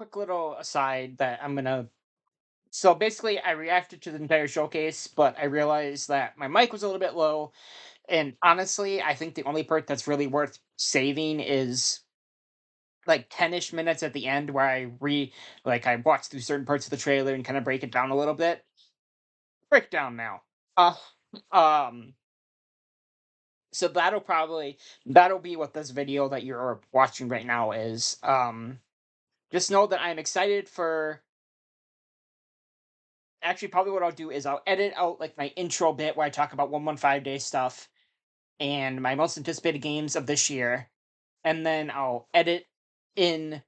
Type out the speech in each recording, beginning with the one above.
quick little aside that I'm gonna. So basically, I reacted to the entire showcase, but I realized that my mic was a little bit low. And honestly, I think the only part that's really worth saving is like 10-ish minutes at the end where I watch through certain parts of the trailer and kind of break it down a little bit. Breakdown now. Uh, um, so that'll be what this video that you're watching right now is. Just know that I'm excited for. Actually, probably what I'll do is I'll edit out like my intro bit where I talk about 115 day stuff and my most anticipated games of this year, and then I'll edit in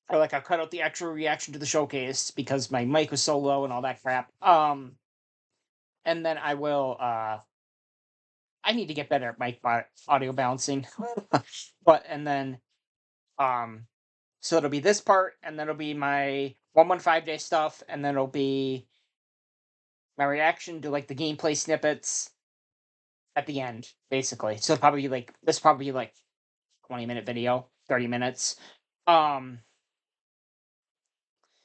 or like I'll cut out the actual reaction to the showcase because my mic was so low and all that crap. And then I need to get better at audio balancing. But and then um so it'll be this part, and then it'll be my 115 day stuff, and then it'll be my reaction to like the gameplay snippets at the end, basically. So probably like 20-minute video, 30 minutes. Um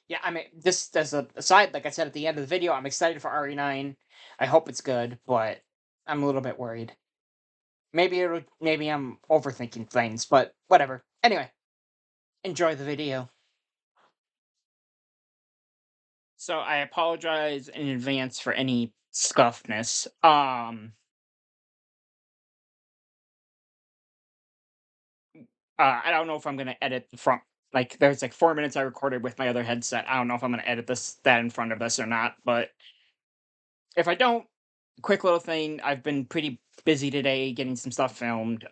yeah, I mean, just as a aside, like I said at the end of the video, I'm excited for RE9. I hope it's good, but I'm a little bit worried. Maybe I'm overthinking things, but whatever. Anyway, enjoy the video. So I apologize in advance for any scuffness. I don't know if I'm gonna edit the front. Like, there's like 4 minutes I recorded with my other headset. I don't know if I'm gonna edit that in front of this or not. But if I don't, quick little thing. I've been pretty busy today getting some stuff filmed.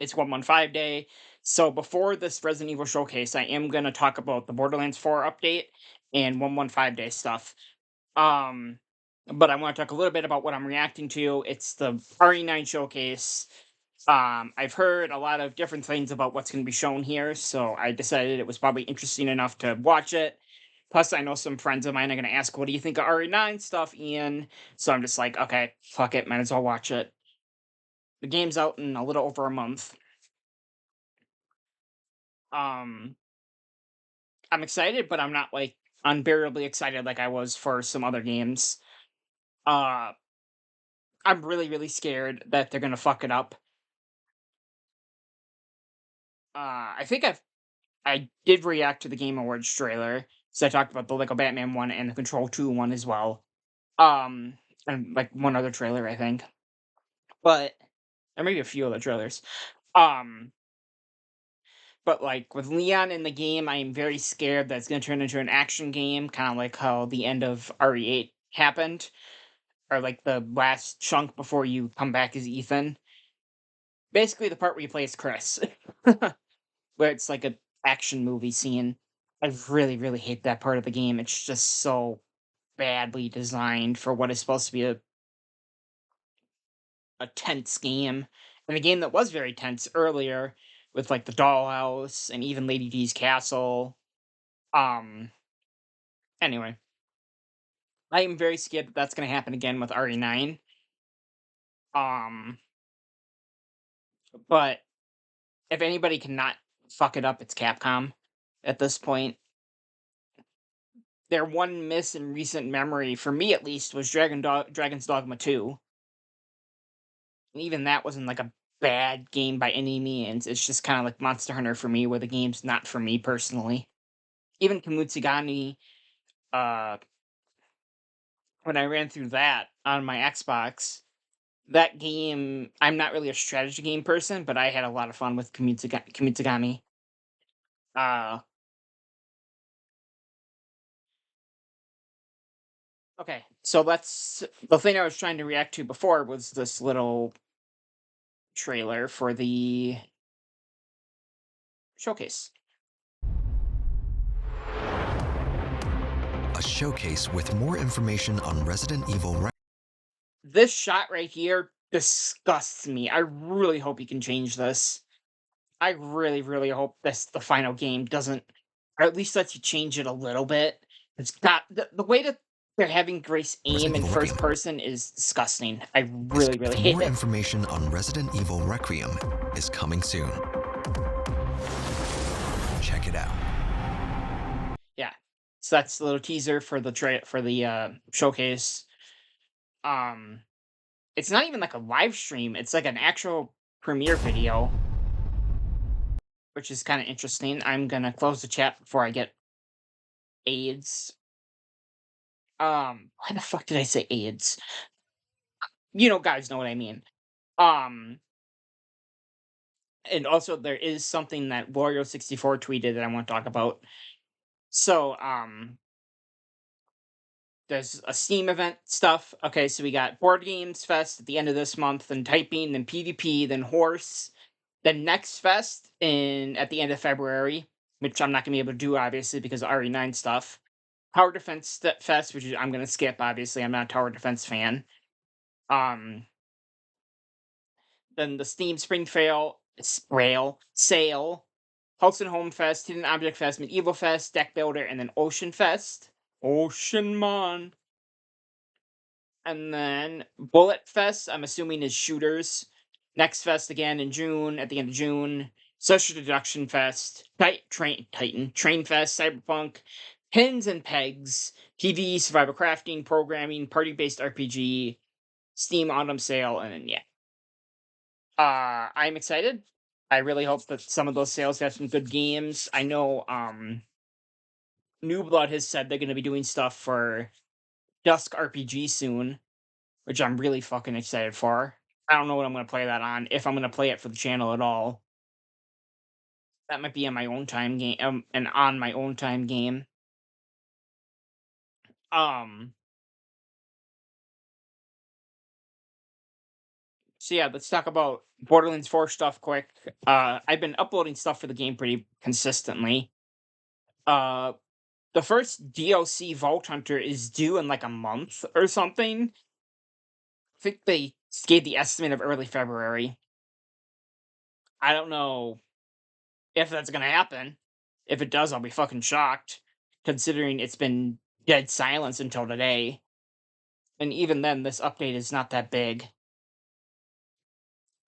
It's 115 day. So before this Resident Evil showcase, I am gonna talk about the Borderlands 4 update and 115 day stuff. Um, but I want to talk a little bit about what I'm reacting to. It's the RE9 showcase. I've heard a lot of different things about what's going to be shown here, so I decided it was probably interesting enough to watch it. Plus, I know some friends of mine are going to ask, "What do you think of RE9 stuff, Ian?" So I'm just like, okay, fuck it, might as well watch it. The game's out in a little over a month. Um, I'm excited, but I'm not like unbearably excited like I was for some other games. Uh, I'm really, really scared that they're gonna fuck it up. I think I did react to the Game Awards trailer, so I talked about the Lego Batman one and the Control 2 one as well. Um, and like one other trailer, I think, but or maybe a few other trailers. Um, but like with Leon in the game, I am very scared that it's gonna turn into an action game, kind of like how the end of RE8 happened, or like the last chunk before you come back as Ethan. Basically, the part where you play as Chris. Where it's like a action movie scene. I really, really hate that part of the game. It's just so badly designed for what is supposed to be a tense game. And a game that was very tense earlier with like the dollhouse and even Lady D's castle. Um anyway, I am very scared that that's gonna happen again with RE9. Um but if anybody cannot fuck it up, it's Capcom at this point. Their one miss in recent memory, for me at least, was Dragon's Dogma 2. And even that wasn't like a bad game by any means. It's just kind of like Monster Hunter for me, where the game's not for me personally. Even Kamutsugani, uh, when I ran through that on my Xbox, that game, I'm not really a strategy game person, but I had a lot of fun with Kamutsugami. Uh, okay, so the thing I was trying to react to before was this little trailer for the showcase. A showcase with more information on Resident Evil. This shot right here disgusts me. I really hope he can change this. I really, really hope the final game doesn't, or at least lets you change it a little bit. It's got the way that they're having Grace aim Resident in Evil first Requiem person is disgusting. I is really, really with hate more it. information on Resident Evil Requiem is coming soon. check it out. Yeah. So that's the little teaser for the showcase. Um, it's not even like a live stream, it's like an actual premiere video, which is kind of interesting. I'm gonna close the chat before I get AIDS. Why the fuck did I say AIDS? Guys know what I mean. Um, and also there is something that Wario64 tweeted that I want to talk about. So, there's a Steam event stuff. Okay, so we got Board Games Fest at the end of this month, then Typing, then PvP, then Horse, then Next Fest in at the end of February, which I'm not gonna be able to do obviously because of RE9 stuff. Tower Defense Fest, which I'm gonna skip. Obviously, I'm not a Tower Defense fan. Um, then the Steam Spring Sale, House and Home Fest, Hidden Object Fest, Medieval Fest, Deck Builder, and then Ocean Fest. Ocean Man. And then Bullet Fest, I'm assuming is shooters. Next Fest again in June, at the end of June. Social Deduction Fest, Train Fest, Cyberpunk, Pins and Pegs, TV, Survival Crafting, Programming, Party Based RPG, Steam Autumn Sale, and then yeah. I'm excited. I really hope that some of those sales have some good games. I know New Blood has said they're gonna be doing stuff for Dusk RPG soon, which I'm really fucking excited for. I don't know what I'm gonna play that on, if I'm gonna play it for the channel at all. That might be on my own time game, an on my own time game. Um, so yeah, let's talk about Borderlands 4 stuff quick. I've been uploading stuff for the game pretty consistently. Uh, the first DLC Vault Hunter is due in like a month or something. I think they gave the estimate of early February. I don't know if that's gonna happen. If it does, I'll be fucking shocked, considering it's been dead silence until today. And even then, this update is not that big.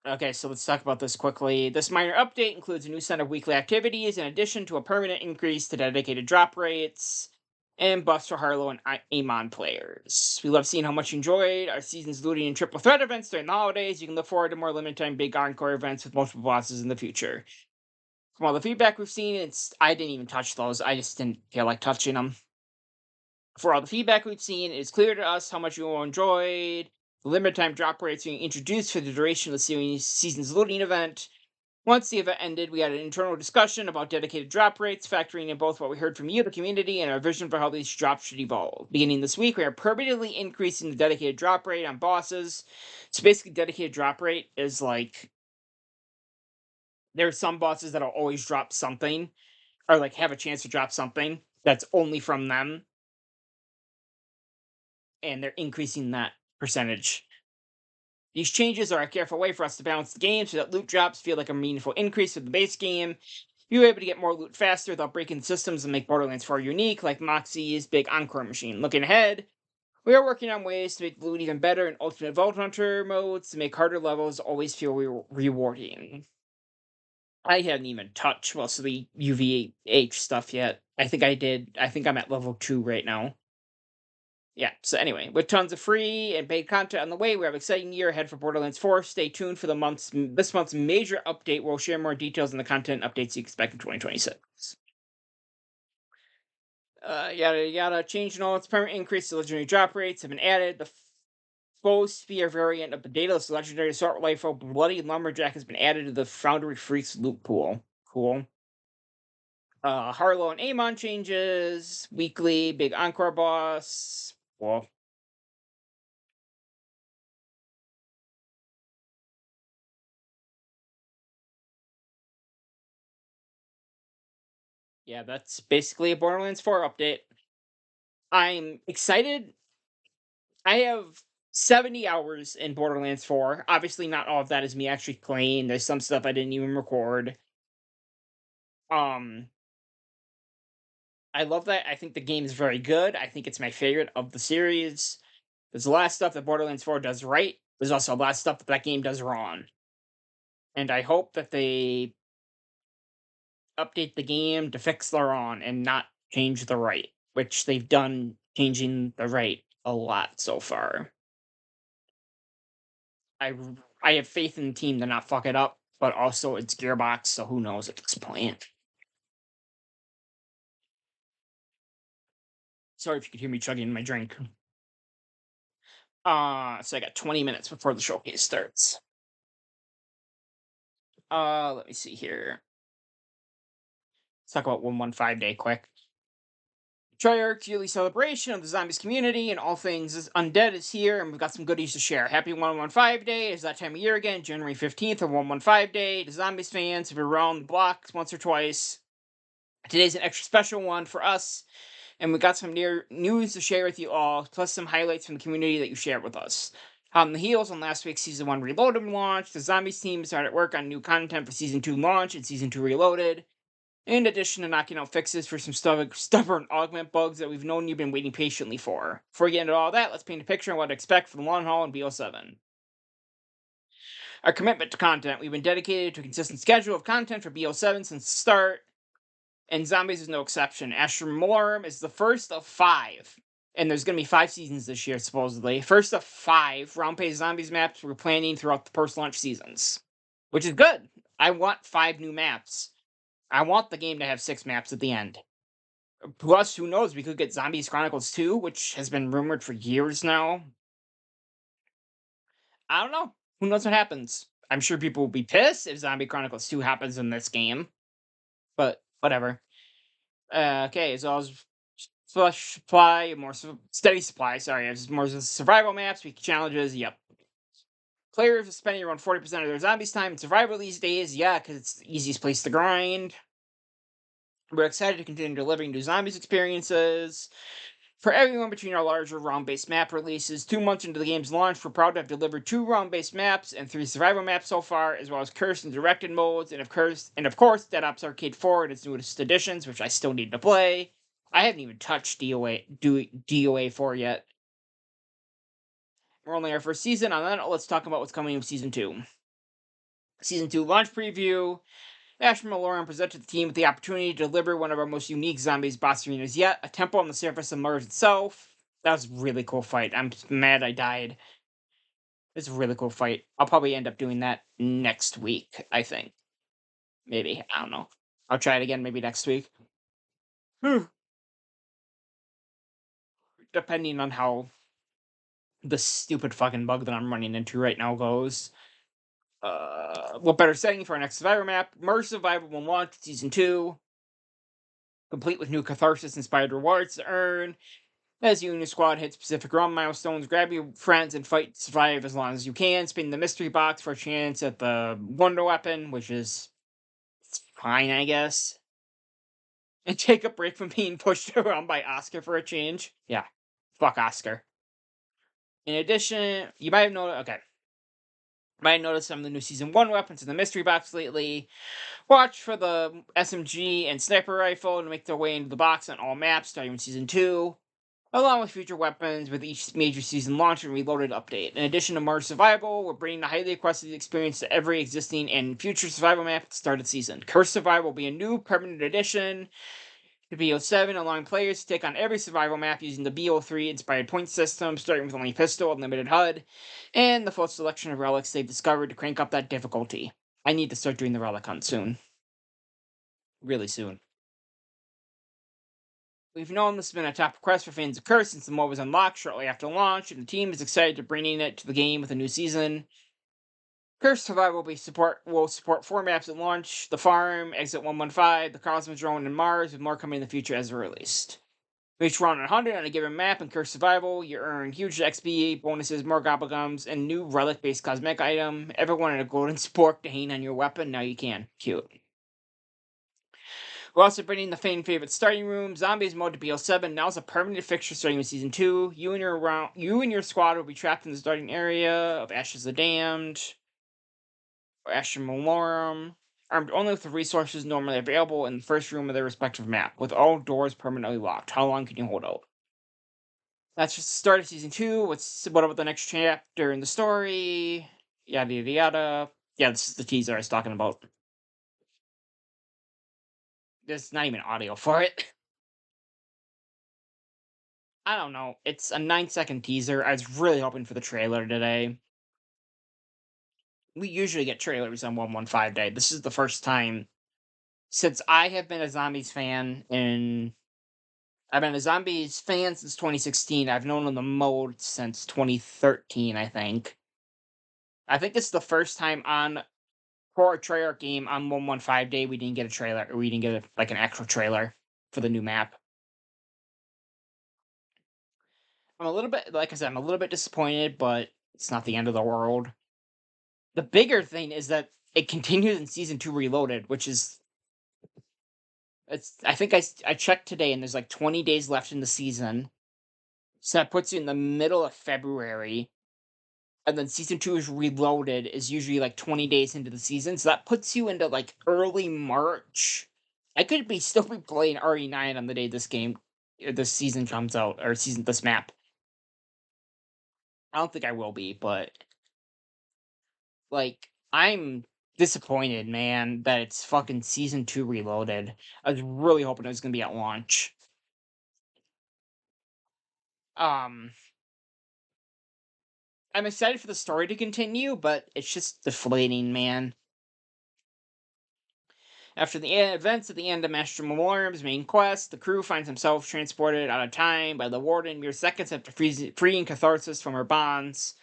Okay, so let's talk about this quickly. This minor update includes a new set of weekly activities in addition to a permanent increase to dedicated drop rates and buffs for Harlow and Amon players. We love seeing how much you enjoyed our season's looting and triple threat events during the holidays. You can look forward to more limited time big encore events with multiple bosses in the future. From all the feedback we've seen, I didn't even touch those. I just didn't feel like touching them. For all the feedback we've seen, it's clear to us how much you all enjoyed the limited time drop rates being introduced for the duration of the season's looting event. Once the event ended, we had an internal discussion about dedicated drop rates, factoring in both what we heard from you, the community, and our vision for how these drops should evolve. Beginning this week, we are permanently increasing the dedicated drop rate on bosses. So basically, dedicated drop rate is like there are some bosses that'll always drop something, or like have a chance to drop something that's only from them, and they're increasing that percentage. These changes are a careful way for us to balance the game so that loot drops feel like a meaningful increase with the base game. You're able to get more loot faster without breaking systems and make Borderlands 4 unique, like Moxie's big Encore machine. Looking ahead, we are working on ways to make loot even better in Ultimate Vault Hunter modes to make harder levels always feel rewarding. I hadn't even touched most of the UVH stuff yet. I think I did. I think I'm at level 2 right now. Yeah, so anyway, with tons of free and paid content on the way, we have an exciting year ahead for Borderlands 4. Stay tuned for this month's major update. We'll share more details on the content updates you expect in 2026. Yada yada. Change all its permanent increase to legendary drop rates have been added. The Foe Sphere variant of the Daedalus legendary assault rifle Bloody Lumberjack has been added to the Foundry Freaks loot pool. Cool. Harlow and Amon changes. Weekly big Encore boss. Well, yeah, that's basically a Borderlands 4 update. I'm excited. I have 70 hours in Borderlands 4. Obviously, not all of that is me actually playing. There's some stuff I didn't even record. Um, I love that. I think the game is very good. I think it's my favorite of the series. There's a lot of stuff that Borderlands 4 does right. There's also a lot of stuff that game does wrong. And I hope that they update the game to fix the wrong and not change the right, which they've done changing the right a lot so far. I I have faith in the team to not fuck it up, but also it's Gearbox, so who knows at this point. Sorry if you could hear me chugging my drink. So I got 20 minutes before the showcase starts. Let me see here. Let's talk about 115 Day quick. Treyarch's yearly celebration of the zombies community and all things undead is here, and we've got some goodies to share. Happy 115 Day is that time of year again, January 15th or 115 Day. The zombies fans, if you're around the block once or twice, today's an extra special one for us, and we got some news to share with you all, plus some highlights from the community that you shared with us. On the heels on last week's Season 1 Reloaded launch, the Zombies team started work on new content for Season 2 launch and Season 2 Reloaded, in addition to knocking out fixes for some stubborn augment bugs that we've known you've been waiting patiently for. Before we get into all that, let's paint a picture of what to expect for the long haul in BO7. Our commitment to content. We've been dedicated to a consistent schedule of content for BO7 since the start, and Zombies is no exception. Asher Morm is the first of 5, and there's going to be 5 seasons this year, supposedly. First of 5 round-paced Zombies maps we're planning throughout the post-launch seasons, which is good. I want 5 new maps. I want the game to have 6 maps at the end. Plus, who knows, we could get Zombies Chronicles 2, which has been rumored for years now. I don't know. Who knows what happens? I'm sure people will be pissed if Zombie Chronicles 2 happens in this game. But, whatever. Okay, as well as flush supply, more steady supply, sorry, as more survival maps, weekly challenges, yep. Players are spending around 40% of their zombies time in survival these days, yeah, because it's the easiest place to grind. We're excited to continue delivering new zombies experiences for everyone between our larger round-based map releases. 2 months into the game's launch, we're proud to have delivered 2 round-based maps and 3 survival maps so far, as well as cursed and directed modes, and of course, Dead Ops Arcade 4 and its newest additions, which I still need to play. I haven't even touched DOA 4 yet. We're only our first season. On that, let's talk about what's coming in Season 2. Season 2 launch preview. Ashman Malloran presented the team with the opportunity to deliver one of our most unique zombies boss arenas yet, a temple on the surface of Mars itself. That was a really cool fight. I'm mad I died. It's a really cool fight. I'll probably end up doing that next week, I think. Maybe. I don't know. I'll try it again maybe next week. Depending on how the stupid fucking bug that I'm running into right now goes. What better setting for our next Survivor map? Mars Survival will launch Season 2, complete with new Catharsis-inspired rewards to earn. As you and your squad hit specific run milestones, grab your friends and fight to survive as long as you can. Spin the mystery box for a chance at the wonder weapon, which is fine, I guess. And take a break from being pushed around by Oscar for a change. Yeah, fuck Oscar. In addition, you might have noticed. Okay. Might have noticed some of the new Season 1 weapons in the mystery box lately. Watch for the SMG and sniper rifle to make their way into the box on all maps starting with Season 2, along with future weapons with each major season launch and reloaded update. In addition to Mars Survival, we're bringing the highly requested experience to every existing and future survival map at the start of the season. Curse Survival will be a new permanent addition to BO7, allowing players to take on every survival map using the BO3 inspired point system, starting with only pistol and limited HUD, and the full selection of relics they've discovered to crank up that difficulty. I need to start doing the relic hunt soon. Really soon. We've known this has been a top request for fans of Curse since the mode was unlocked shortly after launch, and the team is excited to bringing it to the game with a new season. Curse Survival will support 4 maps at launch: the Farm, Exit 115, the Cosmodrome, and Mars, with more coming in the future as released. Reach round 100 on a given map in Curse Survival, you earn huge XP, bonuses, more gobblegums, and new relic-based cosmetic item. Ever wanted a golden spork to hang on your weapon? Now you can. Cute. We're also bringing the fan favorite starting room, Zombies mode to BO7. Now is a permanent fixture starting with Season 2. You and your squad will be trapped in the starting area of Ashes of the Damned, or Asher Malorum, armed only with the resources normally available in the first room of their respective map, with all doors permanently locked. How long can you hold out? That's just the start of Season 2. What about the next chapter in the story? Yada yada yada. Yeah, this is the teaser I was talking about. There's not even audio for it. I don't know. It's a 9-second teaser. I was really hoping for the trailer today. We usually get trailers on 115 Day. This is the first time since I have been a Zombies fan and I've been a Zombies fan since 2016. I've known the mode since 2013, I think. I think it's the first time on for a Treyarch game on 115 Day we didn't get a trailer, or we didn't get like an actual trailer for the new map. I'm a little bit, like I said, I'm a little bit disappointed, but it's not the end of the world. The bigger thing is that it continues in season 2 Reloaded, which is I think I checked today and there's like 20 days left in the season. So that puts you in the middle of February. And then season 2 is Reloaded is usually like 20 days into the season. So that puts you into like early March. I could still be playing RE9 on the day this season comes out, or this map. I don't think I will be, but like I'm disappointed, man, that it's fucking season 2 Reloaded. I was really hoping it was gonna be at launch. Um, I'm excited for the story to continue, but it's just deflating, man. After the events at the end of Master Memoriam's main quest, the crew finds himself transported out of time by the Warden mere seconds after freeing Catharsis from her bonds.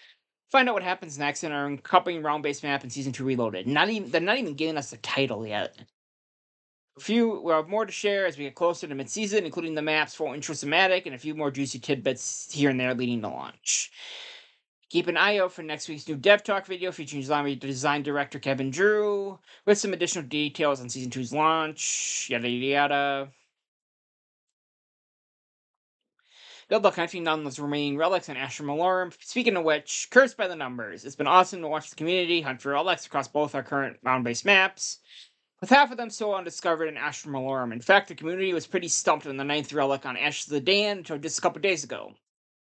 Find out what happens next in our accompanying round-based map in Season 2 Reloaded. They're not even giving us the title yet. We'll have more to share as we get closer to mid-season, including the map's full intro thematic and a few more juicy tidbits here and there leading to launch. Keep an eye out for next week's new Dev Talk video featuring Zombie design director Kevin Drew, with some additional details on Season 2's launch, yada yada yada. Good luck hunting down those remaining relics on Astra Malorum. Speaking of which, cursed by the numbers. It's been awesome to watch the community hunt for relics across both our current round-based maps, with half of them still undiscovered in Astra Malorum. In fact, the community was pretty stumped on the 9th relic on Ashes of the Dan until just a couple days ago.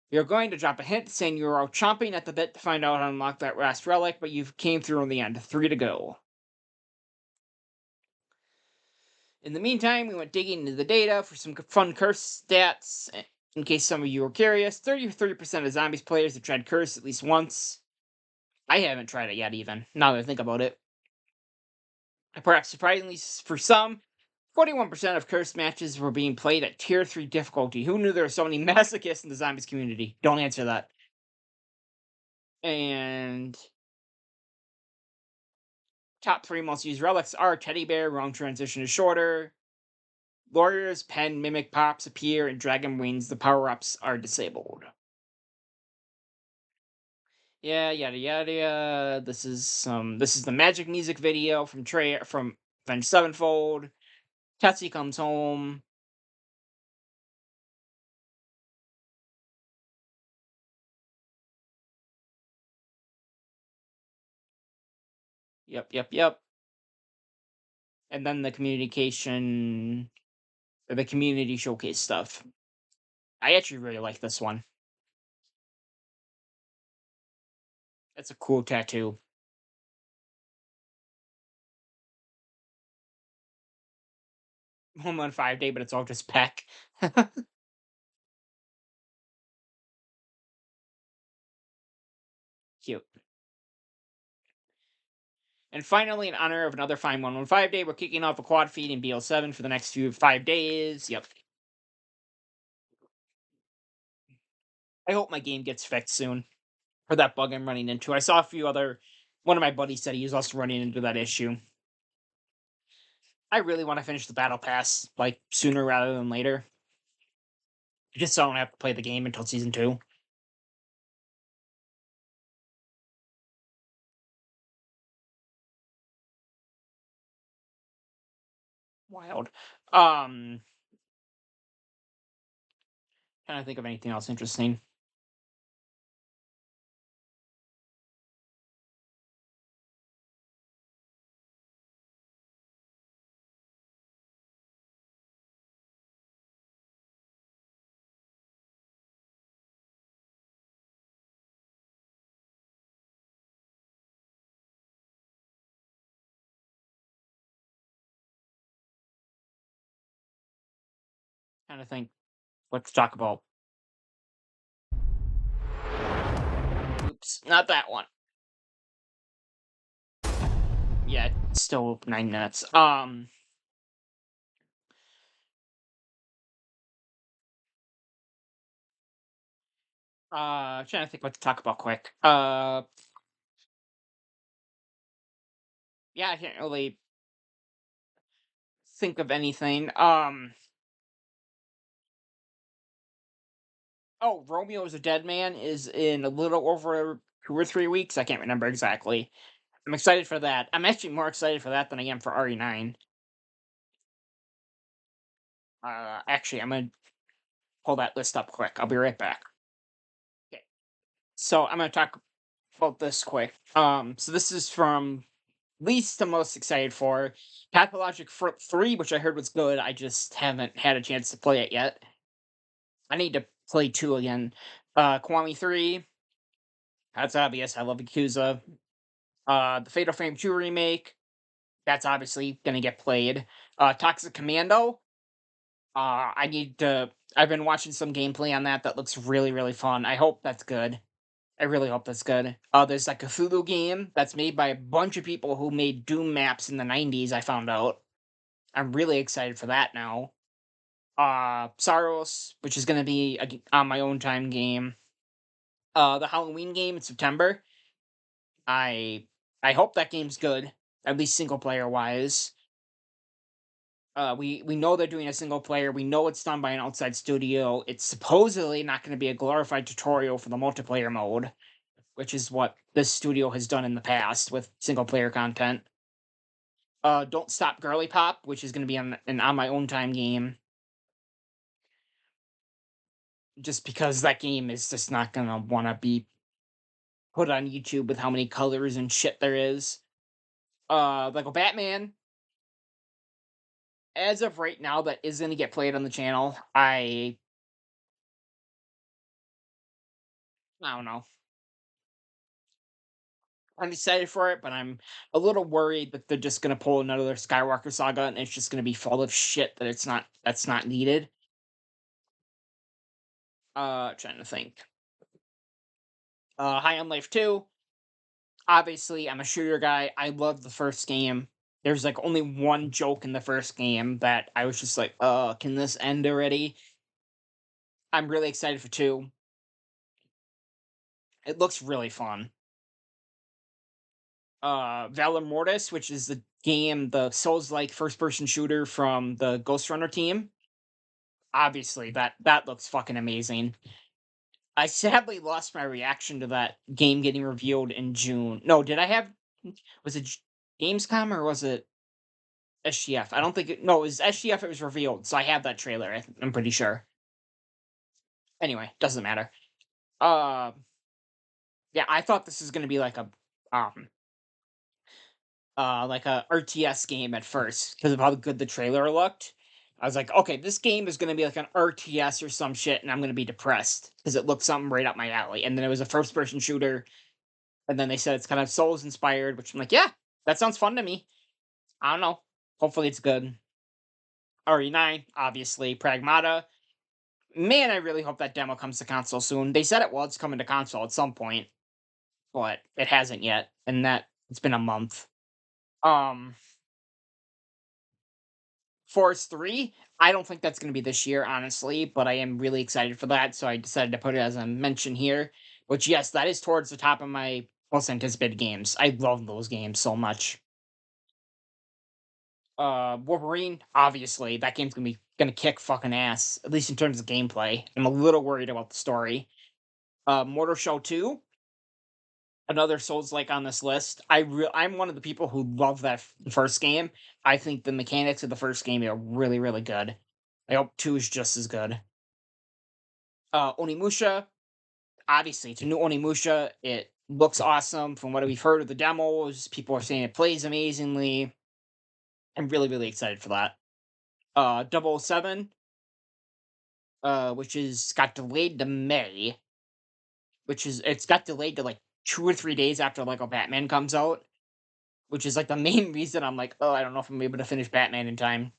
We are going to drop a hint saying you are all chomping at the bit to find out how to unlock that last relic, but you came through in the end. 3 to go. In the meantime, we went digging into the data for some fun curse stats. In case some of you are curious, 30% of Zombies players have tried curse at least once. I haven't tried it yet, even, now that I think about it. Perhaps surprisingly for some, 41% of curse matches were being played at Tier 3 difficulty. Who knew there were so many masochists in the Zombies community? Don't answer that. And top 3 most used relics are Teddy Bear, Wrong Transition is Shorter, Lawyer's Pen, Mimic Pops appear, and Dragon Wings, the power-ups are disabled. Yeah, yada yada yada. This is the magic music video from Avenged Sevenfold. Tetsuya comes home. Yep. And then the community showcase stuff. I actually really like this one. It's a cool tattoo. Home on 5 Day, but it's all just Peck. Cute. And finally, in honor of another fine 115 Day, we're kicking off a quad feed in BL7 for the next 5 days. Yep. I hope my game gets fixed soon. For that bug I'm running into. I saw one of my buddies said he was also running into that issue. I really want to finish the battle pass, like, sooner rather than later. Just so I don't have to play the game until season 2. Wild. Trying to think of anything else interesting. Trying to think what to talk about. Oops, not that one. Yeah, it's still 9 minutes. Trying to think what to talk about quick. Yeah, I can't really think of anything. Oh, Romeo is a Dead Man is in a little over 2 or 3 weeks. I can't remember exactly. I'm excited for that. I'm actually more excited for that than I am for RE9. Actually, I'm gonna pull that list up quick. I'll be right back. Okay, so I'm gonna talk about this quick. So this is from least to most excited for Pathologic 3, which I heard was good. I just haven't had a chance to play it yet. I need to play 2 again. Kiwami 3, that's obvious. I love Yakuza. The Fatal Frame 2 remake, that's obviously gonna get played. Toxic Commando, I need to. I've been watching some gameplay on that. That looks really, really fun. I hope that's good. I really hope that's good. There's like a Cthulhu game that's made by a bunch of people who made Doom maps in the '90s. I found out. I'm really excited for that now. Saros, which is gonna be on my own time game. The Halloween game in September. I I hope that game's good, at least single player wise. We know they're doing a single player. We know it's done by an outside studio. It's supposedly not going to be a glorified tutorial for the multiplayer mode, which is what this studio has done in the past with single player content. Don't Stop Girly Pop, which is going to be an on my own time game, just because that game is just not going to want to be put on YouTube with how many colors and shit there is. Lego Batman, as of right now, that is going to get played on the channel. I don't know. I'm excited for it, but I'm a little worried that they're just gonna pull another Skywalker saga and it's just gonna be full of shit that's not needed. Trying to think. High on Life 2. Obviously, I'm a shooter guy. I love the first game. There's like only one joke in the first game that I was just like, can this end already? I'm really excited for 2. It looks really fun. Valor Mortis, which is the game, the Souls-like first-person shooter from the Ghost Runner team. Obviously, that looks fucking amazing. I sadly lost my reaction to that game getting revealed in June. No, did I have was it Gamescom or was it SGF? I don't think it no, it was SGF it was revealed, so I have that trailer, I'm pretty sure. Anyway, doesn't matter. Uh yeah, I thought this was gonna be um like a RTS game at first because of how good the trailer looked. I was like, okay, this game is gonna be like an RTS or some shit, and I'm gonna be depressed because it looked something right up my alley. And then it was a first person shooter, and then they said it's kind of Souls inspired, which I'm like, yeah, that sounds fun to me. I don't know. Hopefully it's good. RE9, obviously, Pragmata. Man, I really hope that demo comes to console soon. They said it was coming to console at some point, but it hasn't yet, and that it's been a month. Um, Force 3, I don't think that's going to be this year, honestly, but I am really excited for that, so I decided to put it as a mention here. Which, yes, that is towards the top of my most anticipated games. I love those games so much. Wolverine, obviously, that game's gonna kick fucking ass, at least in terms of gameplay. I'm a little worried about the story. Mortal Shell 2, another Souls like on this list. I'm one of the people who love that first game. I think the mechanics of the first game are really, really good. I hope 2 is just as good. Onimusha, obviously, it's a new Onimusha. It looks awesome from what we've heard of the demos. People are saying it plays amazingly. I'm really, really excited for that. Double O 007, which is got delayed to May, which is it's got delayed to like 2 or 3 days after Lego Batman comes out, which is like the main reason I'm like, oh, I don't know if I'm able to finish Batman in time.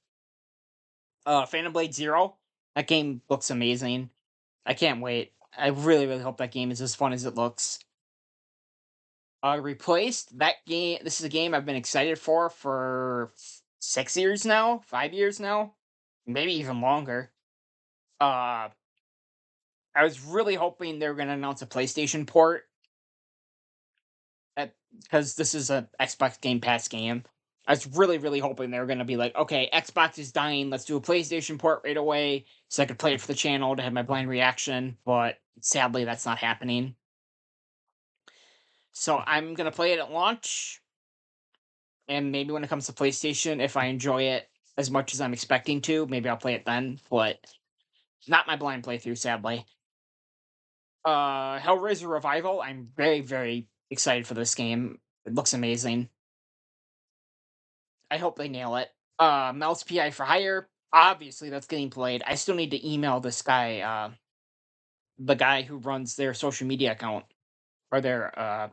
Phantom Blade Zero, That game looks amazing. I can't wait. I really, really hope that game is as fun as it looks. Replaced that game. This is a game I've been excited for 6 years now, 5 years now, maybe even longer. Uh, I was really hoping they were going to announce a PlayStation port because this is a Xbox Game Pass game. I was really, really hoping they were going to be like, okay, Xbox is dying. Let's do a PlayStation port right away so I could play it for the channel to have my blind reaction. But sadly, that's not happening. So I'm going to play it at launch. And maybe when it comes to PlayStation, if I enjoy it as much as I'm expecting to, maybe I'll play it then. But not my blind playthrough, sadly. Hellraiser Revival. I'm very, very excited for this game. It looks amazing. I hope they nail it. Mouse PI for Hire. Obviously, that's getting played. I still need to email this guy, the guy who runs their social media account or their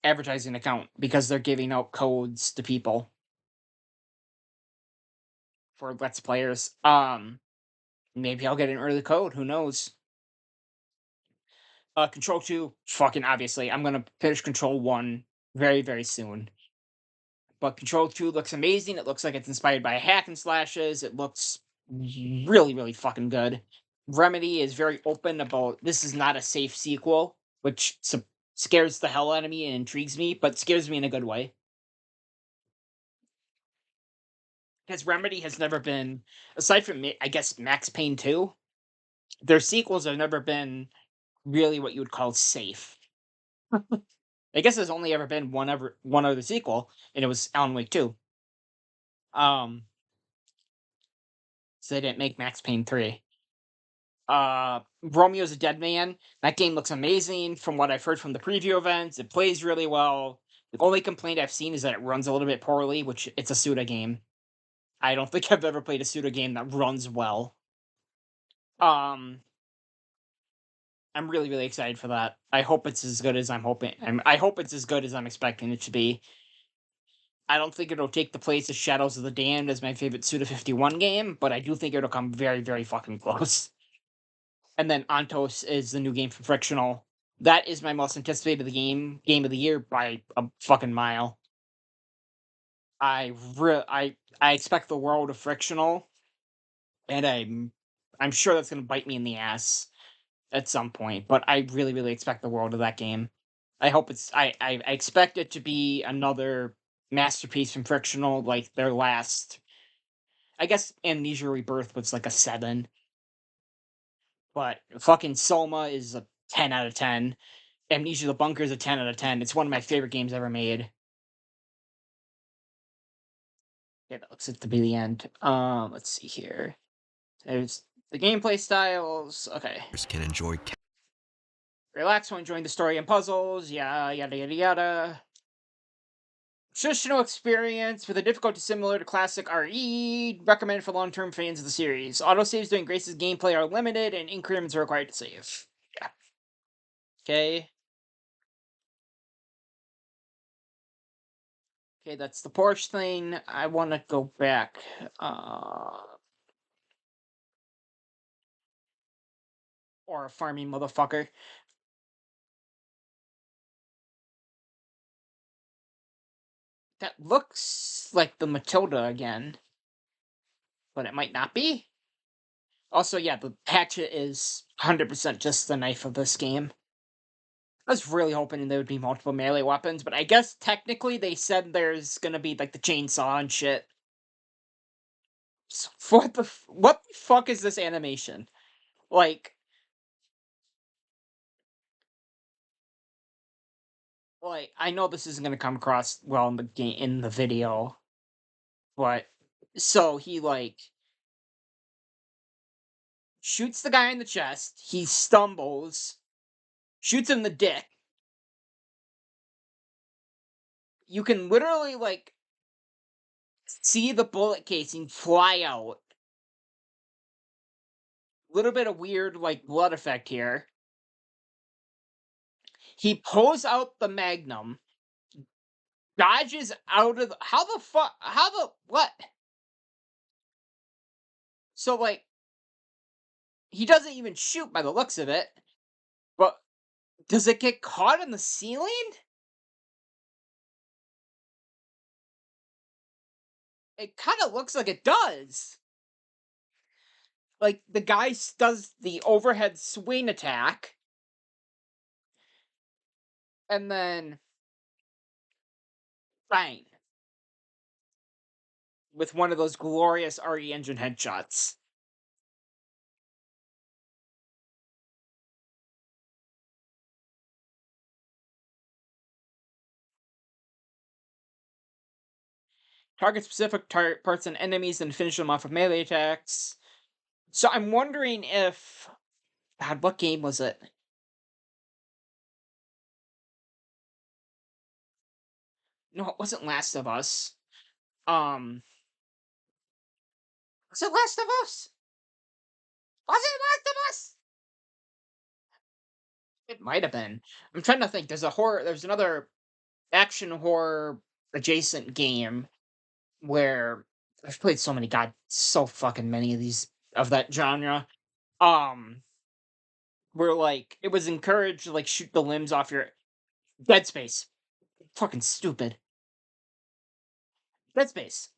advertising account because they're giving out codes to people for Let's Players. Maybe I'll get an early code. Who knows? Control 2, fucking obviously. I'm gonna finish Control 1 very, very soon. But Control 2 looks amazing. It looks like it's inspired by hack and slashes. It looks really, really fucking good. Remedy is very open about this is not a safe sequel, which scares the hell out of me and intrigues me, but scares me in a good way. Because Remedy has never been, aside from, I guess, Max Payne 2, their sequels have never been really what you would call safe. I guess there's only ever been one other sequel, and it was Alan Wake 2. Um, so they didn't make Max Payne 3. Romeo's a Dead Man. That game looks amazing from what I've heard from the preview events. It plays really well. The only complaint I've seen is that it runs a little bit poorly, which it's a Suda game. I don't think I've ever played a Suda game that runs well. Um, I'm really, really excited for that. I hope it's as good as I'm hoping. I hope it's as good as I'm expecting it to be. I don't think it'll take the place of Shadows of the Damned as my favorite Suda 51 game, but I do think it'll come very, very fucking close. And then Antos is the new game from Frictional. That is my most anticipated game of the year by a fucking mile. I expect the world of Frictional, and I'm sure that's gonna bite me in the ass at some point. But I really, really expect the world of that game. I hope it's. I expect it to be another masterpiece from Frictional, like their last. I guess Amnesia Rebirth was like a 7, but fucking Soma is a 10 out of 10. Amnesia the Bunker is a 10 out of 10. It's one of my favorite games ever made. Yeah, that looks like to be the end. Let's see here. There's the gameplay styles. Okay. Can enjoy. Relax while enjoying the story and puzzles. Yeah, yada yada yada. Traditional experience with a difficulty similar to classic RE. Recommended for long-term fans of the series. Autosaves during Grace's gameplay are limited, and increments are required to save. Yeah. Okay. Okay, that's the Porsche thing. I want to go back. Or a farming motherfucker. That looks like the Matilda again, but it might not be. Also, yeah, the hatchet is 100% just the knife of this game. I was really hoping there would be multiple melee weapons, but I guess technically they said there's gonna be like the chainsaw and shit. So, what the fuck is this animation? Like, I know this isn't gonna come across well in the game in the video, but so he like shoots the guy in the chest. He stumbles, shoots him in the dick. You can literally like see the bullet casing fly out. Little bit of weird like blood effect here. He pulls out the magnum, dodges out of the, how the fuck, how the what? So like he doesn't even shoot by the looks of it. But does it get caught in the ceiling? It kind of looks like it does. Like the guy does the overhead swing attack, and then bang with one of those glorious RE engine headshots. Target specific parts and enemies and finish them off with melee attacks. So I'm wondering if God, what game was it? No, it wasn't Last of Us. Um, was it Last of Us? Was it Last of Us? It might have been. I'm trying to think. There's another action horror adjacent game where I've played so fucking many of these of that genre. Um, where like it was encouraged to like shoot the limbs off your Dead Space. Fucking stupid. Dead Space.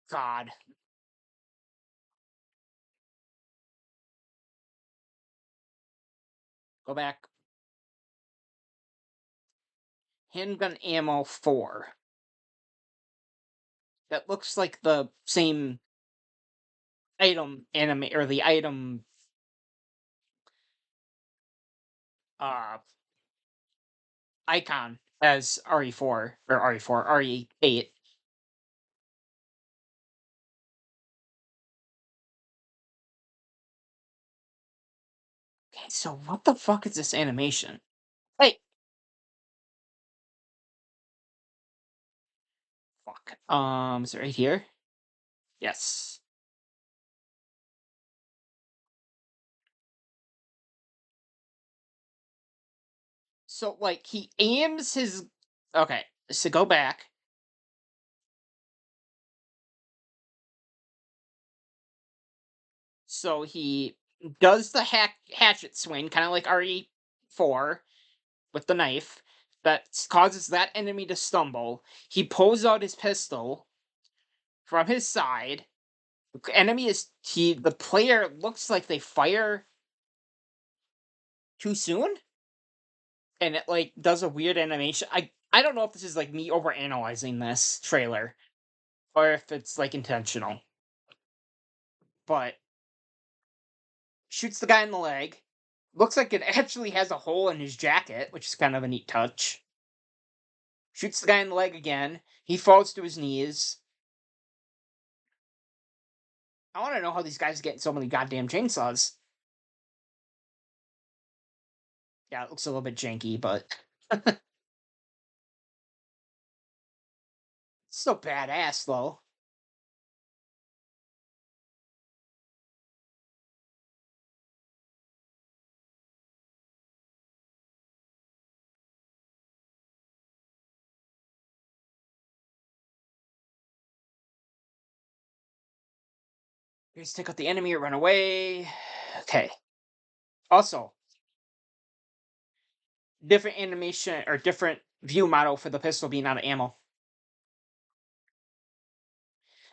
God. Go back. Handgun ammo 4. That looks like the same item anime or the item uh icon as RE4 or RE4, RE8. Okay, so what the fuck is this animation? Hey, fuck. Is it right here? Yes. So like he aims his okay, so go back. So he does the hatchet swing, kind of like RE4 with the knife that causes that enemy to stumble. He pulls out his pistol from his side. The player looks like they fire too soon and it like does a weird animation. I don't know if this is like me over analyzing this trailer or if it's like intentional. But shoots the guy in the leg. Looks like it actually has a hole in his jacket, which is kind of a neat touch. Shoots the guy in the leg again. He falls to his knees. I want to know how these guys get so many goddamn chainsaws. Yeah, it looks a little bit janky, but still badass though. You just take out the enemy or run away. Okay. Also, different animation or different view model for the pistol being out of ammo.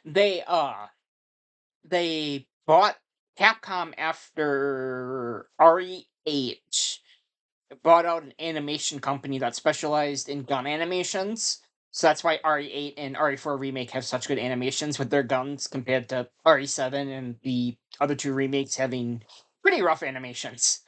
They they bought Capcom after RE8 bought out an animation company that specialized in gun animations. So that's why RE8 and RE4 Remake have such good animations with their guns compared to RE7 and the other two remakes having pretty rough animations.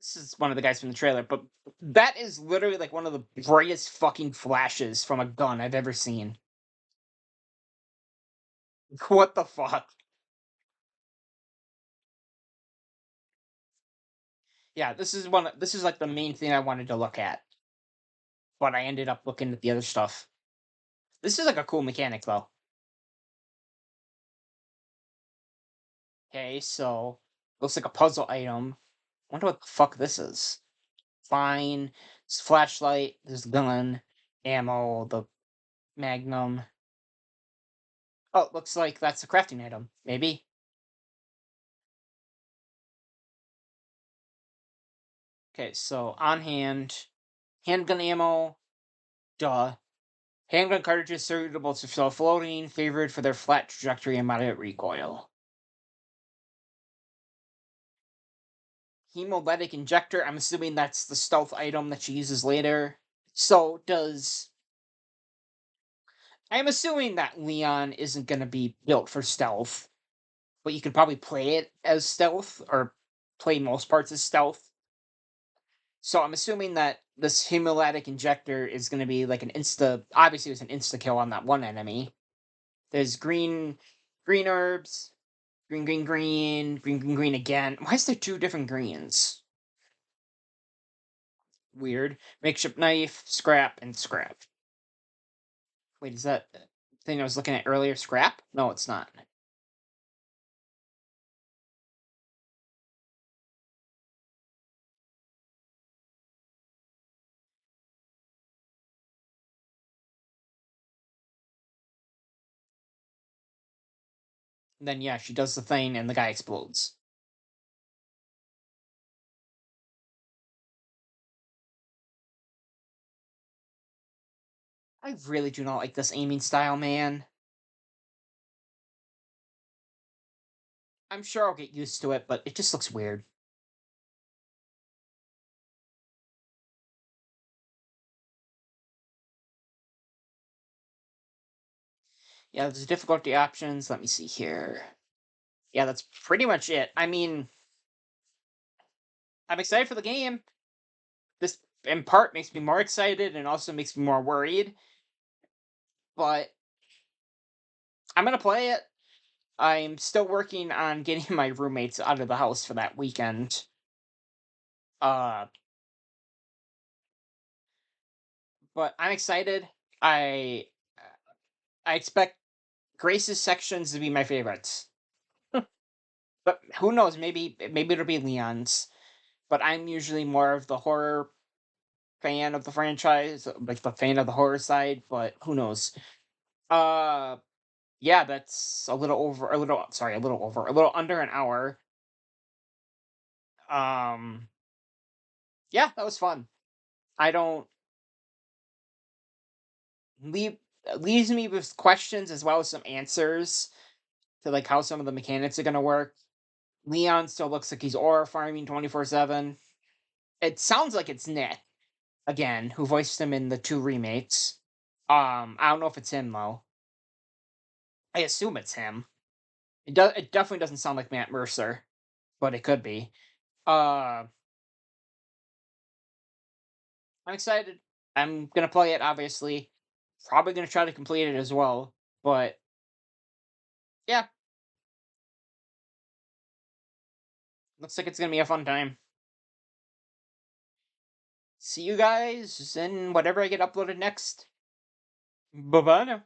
This is one of the guys from the trailer, but that is literally like one of the brightest fucking flashes from a gun I've ever seen. What the fuck? Yeah, this is like the main thing I wanted to look at. but I ended up looking at the other stuff. This is like a cool mechanic though. Okay, so looks like a puzzle item. Wonder what the fuck this is. Fine. It's a flashlight, there's a gun, ammo, the magnum. Oh, looks like that's a crafting item. Maybe. Okay, so on hand, handgun ammo, duh. Handgun cartridges suitable to self-loading, favored for their flat trajectory and moderate recoil. Hemolytic injector, I'm assuming that's the stealth item that she uses later. So does I'm assuming that Leon isn't gonna be built for stealth, but you could probably play it as stealth or play most parts as stealth. So I'm assuming that this hemolytic injector is gonna be like an insta obviously it was an insta kill on that one enemy. There's green herbs, green again. Why is there two different greens? Weird. Makeshift knife, scrap, and scrap. Wait, is that thing I was looking at earlier scrap? No, it's not. And then yeah, she does the thing and the guy explodes. I really do not like this aiming style, man. I'm sure I'll get used to it, but it just looks weird. Yeah, there's difficulty options. Let me see here. Yeah, that's pretty much it. I mean, I'm excited for the game. This, in part, makes me more excited and also makes me more worried. But I'm gonna play it. I'm still working on getting my roommates out of the house for that weekend. Uh, but I'm excited. I expect Grace's sections to be my favorites. But who knows? Maybe it'll be Leon's. But I'm usually more of the horror fan of the franchise, like the fan of the horror side. But who knows? Uh, yeah, that's a little under an hour. Um, yeah, that was fun. I don't leave leaves me with questions as well as some answers to like how some of the mechanics are gonna work. Leon still looks like he's aura farming 24/7. It sounds like it's Nick again, who voiced him in the two remakes. I don't know if it's him though. I assume it's him. It definitely doesn't sound like Matt Mercer, but it could be. Uh I'm excited. I'm gonna play it obviously. Probably gonna try to complete it as well. But yeah, looks like it's gonna be a fun time. See you guys in whatever I get uploaded next. Bye bye now.